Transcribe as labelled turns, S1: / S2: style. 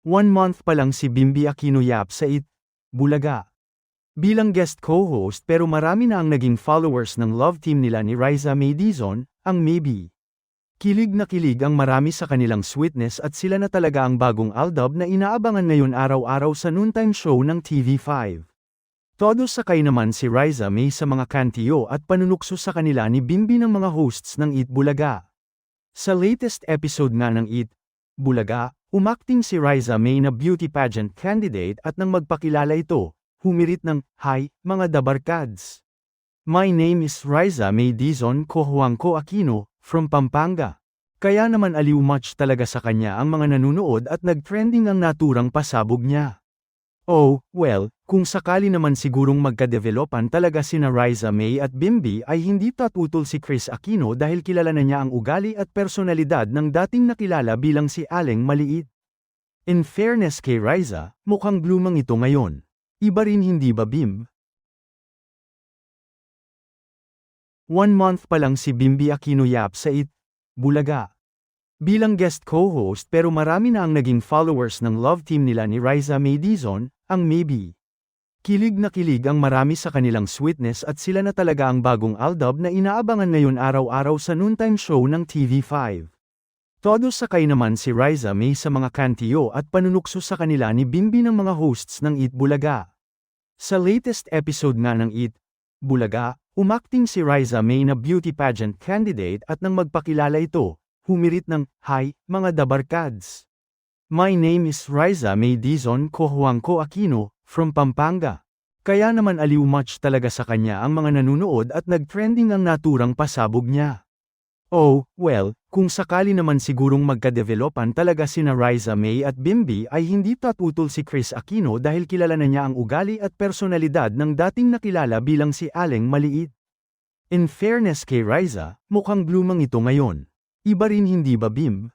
S1: 1 month pa lang si Bimby Aquino Yap sa Bulaga. Bilang guest co-host pero marami na ang naging followers ng love team nila ni Riza May Dizon, ang Maybe. Kilig na kilig ang marami sa kanilang sweetness at sila na talaga ang bagong aldab na inaabangan ngayon araw-araw sa noontime show ng TV5. Todo sakay naman si Riza May sa mga kantiyo at panunukso sa kanila ni Bimby ng mga hosts ng Bulaga. Sa latest episode nga ng Bulaga, umakting si Riza May na beauty pageant candidate at nang magpakilala ito, humirit ng, "Hi, mga dabarkads. My name is Riza May Dizon Cojuangco Aquino, from Pampanga." Kaya naman aliw much talaga sa kanya ang mga nanunood at nag-trending ang naturang pasabog niya. Oh, well, kung sakali naman sigurong magka-developan talaga sina Riza May at Bimby ay hindi tatutol si Kris Aquino dahil kilala na niya ang ugali at personalidad ng dating nakilala bilang si Aleng Maliit. In fairness kay Riza, mukhang blooming ito ngayon. Iba rin hindi ba Bim? 1 month pa lang si Bimby Aquino Yap sa Bulaga. Bilang guest co-host pero marami na ang naging followers ng love team nila ni Riza May Dizon, ang Maybe. Kilig na kilig ang marami sa kanilang sweetness at sila na talaga ang bagong aldab na inaabangan ngayon araw-araw sa noontime show ng TV5. Todo sakay naman si Riza May sa mga kantiyo at panunukso sa kanila ni Bimby ng mga hosts ng Bulaga. Sa latest episode nga ng Bulaga, umakting si Riza May na beauty pageant candidate at nang magpakilala ito, humirit ng, "Hi, mga dabarkads. My name is Riza May Dizon Cojuangco Aquino, from Pampanga." Kaya naman aliw much talaga sa kanya ang mga nanunood at nag-trending ang naturang pasabog niya. Oh, well, kung sakali naman sigurong magka-developan talaga sina Riza May at Bimby ay hindi tatutol si Kris Aquino dahil kilala na niya ang ugali at personalidad ng dating nakilala bilang si Aleng Maliit. In fairness kay Riza, mukhang blooming ito ngayon. Iba rin hindi ba Bim?